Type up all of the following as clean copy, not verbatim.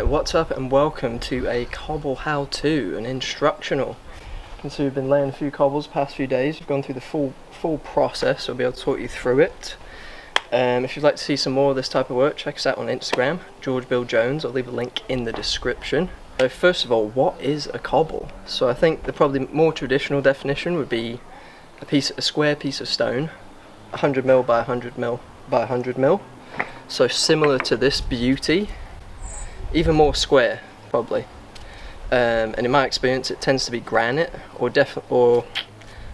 Right, what's up and welcome to a cobble how-to, an instructional. You can see we've been laying a few cobbles past few days. We've gone through the full process, so I'll be able to talk you through it. If you'd like to see some more of this type of work, check us out on Instagram, George Bill Jones. I'll leave a link in the description. So first of all, what is a cobble? So I think the probably more traditional definition would be a square piece of stone, 100mm by 100mm by 100mm. So similar to this beauty, even more square probably. And in my experience, it tends to be granite, or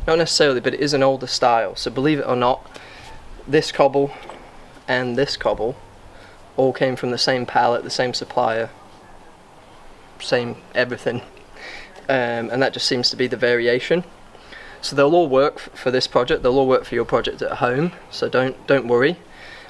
not necessarily, but it is an older style. So believe it or not, this cobble and this cobble all came from the same pallet, the same supplier, same everything, and that just seems to be the variation. So they'll all work for this project. They'll all work for your project at home. So don't worry.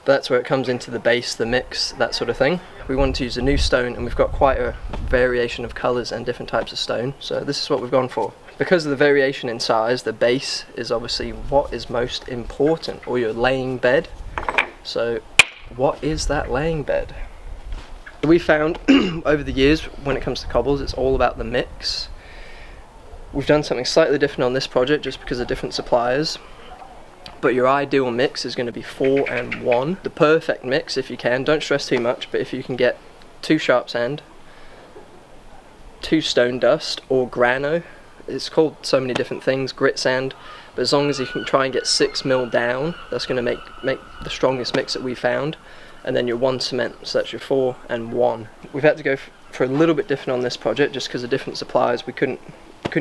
But that's where it comes into the base, the mix, that sort of thing. We wanted to use a new stone, and we've got quite a variation of colours and different types of stone. So this is what we've gone for. Because of the variation in size, the base is obviously what is most important, or your laying bed. So what is that laying bed? We found over the years, when it comes to cobbles, it's all about the mix. We've done something slightly different on this project just because of different suppliers. But your ideal mix is going to be 4 and 1. The perfect mix, if you can, don't stress too much, but if you can get 2 sharp sand, 2 stone dust, or grano, it's called so many different things, grit sand, but as long as you can try and get 6mm down, that's going to make the strongest mix that we found. And then your 1 cement, so that's your 4 and 1. We've had to go for a little bit different on this project just because of different suppliers. We couldn't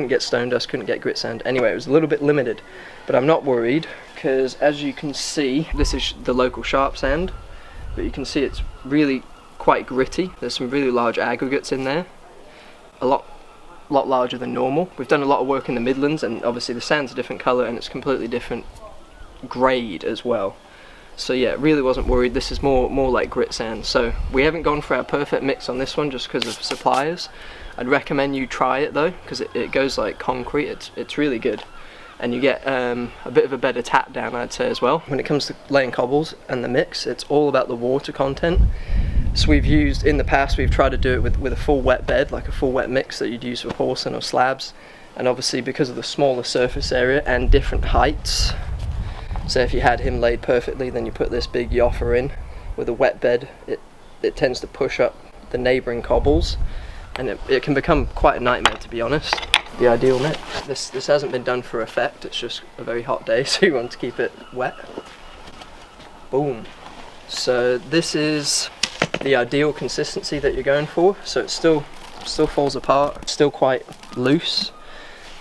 get stone dust, couldn't get grit sand. Anyway, it was a little bit limited, but I'm not worried because as you can see, this is the local sharp sand, but you can see it's really quite gritty. There's some really large aggregates in there, a lot larger than normal. We've done a lot of work in the Midlands, and obviously the sand's a different colour and it's completely different grade as well. So yeah, really wasn't worried. This is more like grit sand. So we haven't gone for our perfect mix on this one just because of suppliers. I'd recommend you try it though, because it goes like concrete. It's really good, and you get a bit of a better tap down, I'd say, as well. When it comes to laying cobbles and the mix, it's all about the water content. So we've used, in the past, we've tried to do it with a full wet bed, like a full wet mix that you'd use for porcelain or slabs. And obviously because of the smaller surface area and different heights, so if you had him laid perfectly, then you put this big yoffer in with a wet bed, it tends to push up the neighbouring cobbles, and it can become quite a nightmare, to be honest. The ideal mix. This hasn't been done for effect, it's just a very hot day, so you want to keep it wet. Boom. So this is the ideal consistency that you're going for. So it still falls apart, it's still quite loose,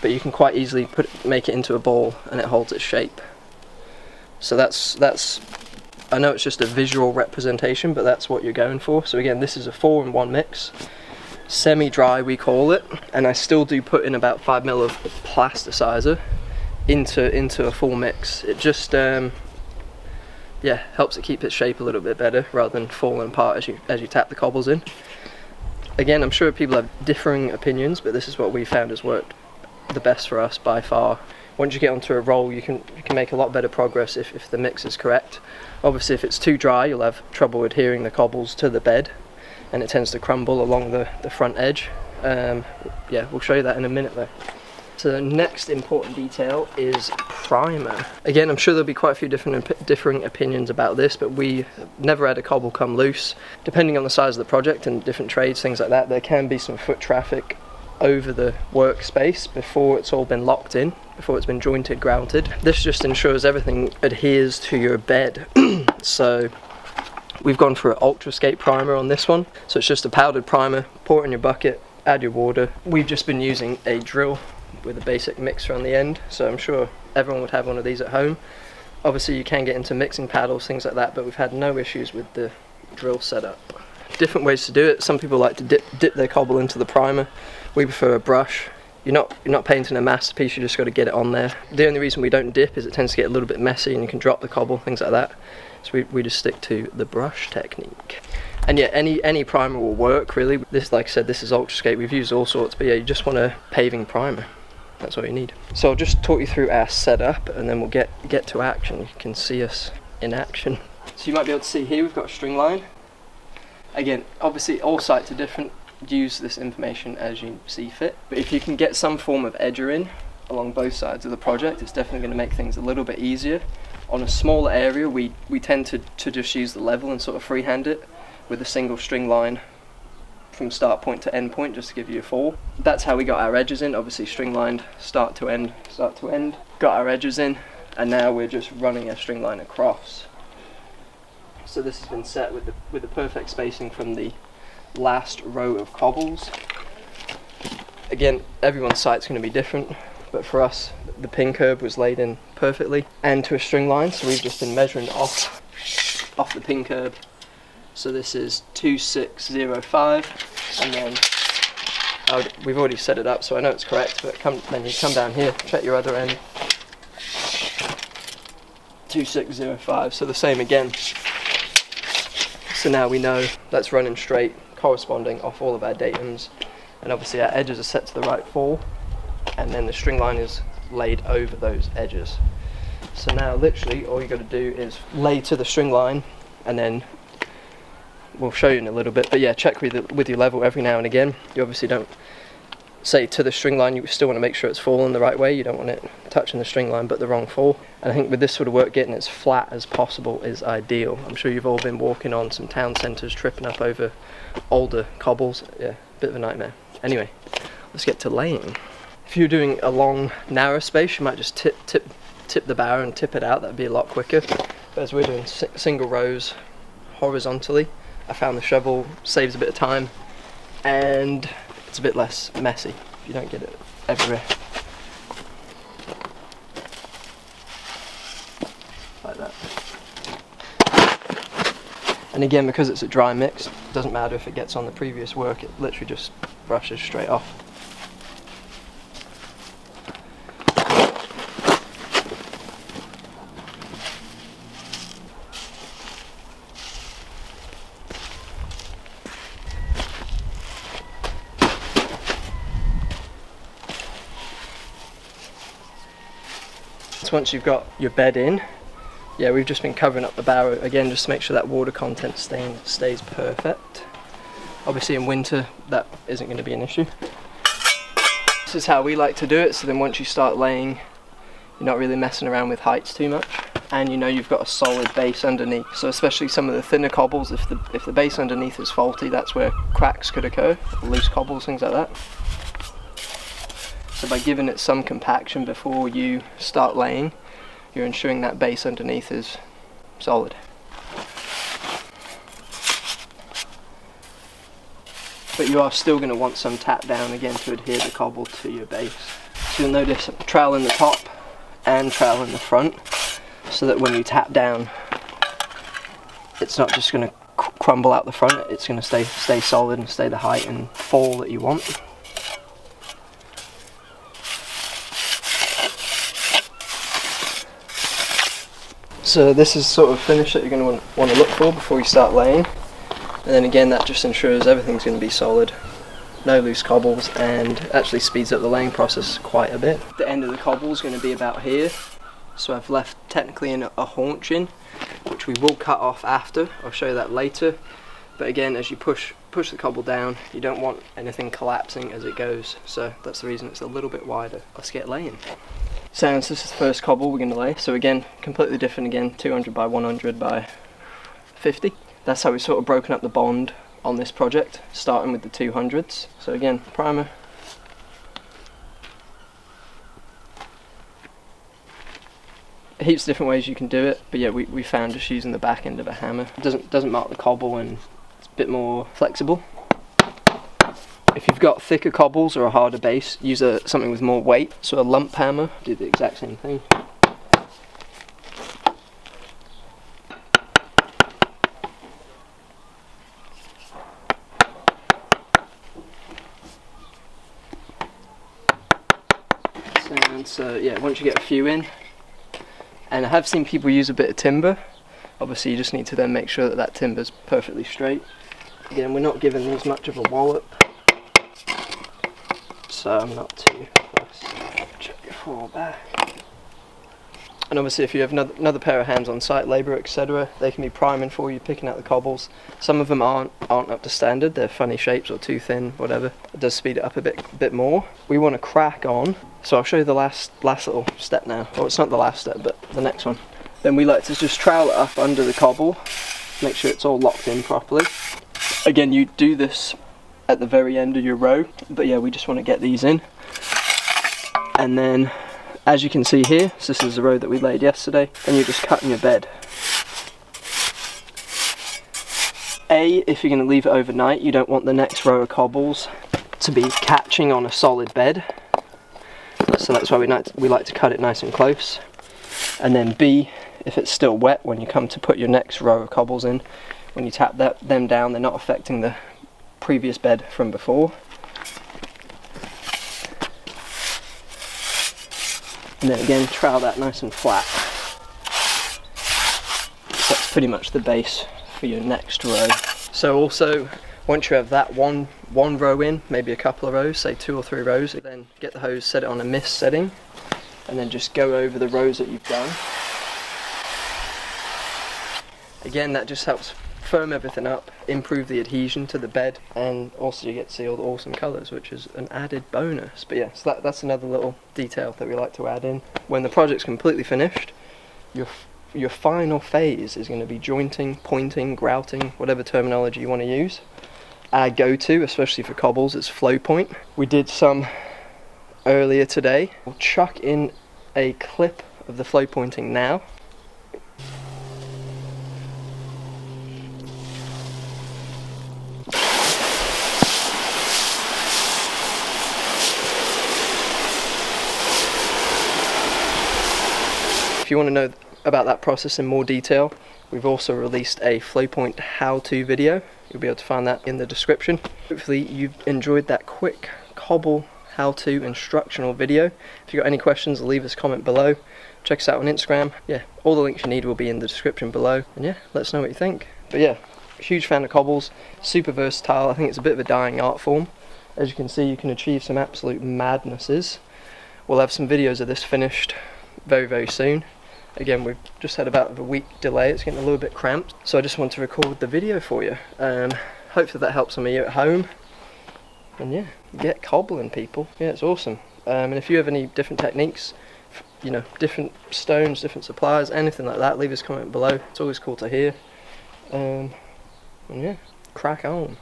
but you can quite easily make it into a ball and it holds its shape. So that's I know it's just a visual representation, but that's what you're going for. So again, this is a 4 and 1 mix, semi-dry we call it, and I still do put in about 5mm of plasticizer into a full mix. It just yeah, helps it keep its shape a little bit better rather than falling apart as you tap the cobbles in. Again, I'm sure people have differing opinions, but this is what we found has worked the best for us by far. Once you get onto a roll, you can make a lot better progress if the mix is correct. Obviously, if it's too dry, you'll have trouble adhering the cobbles to the bed, and it tends to crumble along the front edge. Yeah, we'll show you that in a minute though. So the next important detail is primer. Again, I'm sure there'll be quite a few differing opinions about this, but we never had a cobble come loose. Depending on the size of the project and different trades, things like that, there can be some foot traffic over the workspace before it's all been locked in, before it's been jointed, grouted. This just ensures everything adheres to your bed. So we've gone for an Ultrascape primer on this one. So it's just a powdered primer, pour it in your bucket, add your water. We've just been using a drill with a basic mixer on the end, so I'm sure everyone would have one of these at home. Obviously you can get into mixing paddles, things like that, but we've had no issues with the drill setup. Different ways to do it. Some people like to dip their cobble into the primer. We prefer a brush. You're not painting a masterpiece, you just got to get it on there. The only reason we don't dip is it tends to get a little bit messy and you can drop the cobble, things like that. So we just stick to the brush technique. And yeah, any primer will work really. This, like I said, this is Ultrascape. We've used all sorts, but yeah, you just want a paving primer. That's all you need. So I'll just talk you through our setup and then we'll get to action. You can see us in action. So you might be able to see here we've got a string line. Again, obviously all sites are different, use this information as you see fit, but if you can get some form of edger in along both sides of the project, it's definitely going to make things a little bit easier. On a smaller area, we tend to just use the level and sort of freehand it with a single string line from start point to end point, just to give you a fall. That's how we got our edges in, obviously string lined start to end, got our edges in, and now we're just running a string line across. So this has been set with the perfect spacing from the last row of cobbles. Again, everyone's site's going to be different, but for us the pin curb was laid in perfectly and to a string line, so we've just been measuring off the pin curb. So this is 2605, and then we've already set it up so I know it's correct, but then you come down here, check your other end, 2605, so the same again. So now we know that's running straight, corresponding off all of our datums, and obviously our edges are set to the right fall, and then the string line is laid over those edges. So now literally all you got to do is lay to the string line, and then we'll show you in a little bit, but yeah, check with your level every now and again. You obviously don't say to the string line, you still want to make sure it's falling the right way, you don't want it touching the string line but the wrong fall. And I think with this sort of work, getting it as flat as possible is ideal. I'm sure you've all been walking on some town centres, tripping up over older cobbles. Yeah, bit of a nightmare. Anyway, let's get to laying. If you're doing a long narrow space, you might just tip the barrow and tip it out, that'd be a lot quicker. But as we're doing single rows horizontally, I found the shovel saves a bit of time and it's a bit less messy if you don't get it everywhere. Like that. And again, because it's a dry mix, it doesn't matter if it gets on the previous work, it literally just brushes straight off. Once you've got your bed in, yeah, we've just been covering up the barrow again just to make sure that water content stays perfect. Obviously in winter that isn't going to be an issue. This is how we like to do it, so then once you start laying, you're not really messing around with heights too much, and you know you've got a solid base underneath. So especially some of the thinner cobbles, if the base underneath is faulty, that's where cracks could occur, loose cobbles, things like that. So by giving it some compaction before you start laying, you're ensuring that base underneath is solid. But you are still going to want some tap down again to adhere the cobble to your base. So you'll notice trowel in the top and trowel in the front, so that when you tap down, it's not just going to crumble out the front, it's going to stay solid and stay the height and fall that you want. So this is sort of finish that you're going to want to look for before you start laying, and then again that just ensures everything's going to be solid, no loose cobbles, and actually speeds up the laying process quite a bit. The end of the cobble is going to be about here, so I've left technically in a haunch in, which we will cut off after. I'll show you that later. But again, as you push the cobble down, you don't want anything collapsing as it goes, so that's the reason it's a little bit wider. Let's get laying. So this is the first cobble we're going to lay. So again, completely different again, 200 by 100 by 50. That's how we've sort of broken up the bond on this project, starting with the 200s. So again, primer. Heaps of different ways you can do it, but yeah, we found just using the back end of a hammer. It doesn't mark the cobble and it's a bit more flexible. If you've got thicker cobbles or a harder base, use something with more weight. So a lump hammer, do the exact same thing. So yeah, once you get a few in, and I have seen people use a bit of timber. Obviously you just need to then make sure that that timber's perfectly straight. Again, we're not giving these much of a wallop, so I'm not too fussed. Check your fall back. And obviously if you have another pair of hands on site, labour, etc., they can be priming for you, picking out the cobbles. Some of them aren't up to standard, they're funny shapes or too thin, whatever. It does speed it up a bit more. We want to crack on, so I'll show you the last little step now. Well, it's not the last step, but the next one. Then we like to just trowel it up under the cobble, make sure it's all locked in properly. Again, you do this at the very end of your row, but yeah, we just want to get these in. And then, as you can see here, so this is the road that we laid yesterday, and you're just cutting your bed. If you're going to leave it overnight, you don't want the next row of cobbles to be catching on a solid bed. So that's why we like to cut it nice and close. And then B, if it's still wet when you come to put your next row of cobbles in, when you tap them down, they're not affecting the previous bed from before. And then again, trowel that nice and flat. So that's pretty much the base for your next row. So also, once you have that one row in, maybe a couple of rows, say 2 or 3 rows, then get the hose, set it on a mist setting, and then just go over the rows that you've done. Again, that just helps firm everything up, improve the adhesion to the bed, and also you get to see all the awesome colours, which is an added bonus. But yeah, so that's another little detail that we like to add in. When the project's completely finished, your final phase is going to be jointing, pointing, grouting, whatever terminology you want to use. Our go-to, especially for cobbles, is flow point. We did some earlier today. We'll chuck in a clip of the flow pointing now. If you want to know about that process in more detail, we've also released a flowpoint how-to video. You'll be able to find that in the description. Hopefully you've enjoyed that quick cobble how-to instructional video. If you've got any questions, leave us a comment below. Check us out on Instagram. Yeah, all the links you need will be in the description below. And yeah, let us know what you think. But yeah, huge fan of cobbles, super versatile. I think it's a bit of a dying art form. As you can see, you can achieve some absolute madnesses. We'll have some videos of this finished very, very soon. Again, we've just had about a week delay, it's getting a little bit cramped, so I just want to record the video for you. Hopefully that helps some of you at home. And yeah, get cobbling, people. Yeah, it's awesome. And if you have any different techniques, you know, different stones, different supplies, anything like that, leave us a comment below. It's always cool to hear. And yeah, crack on.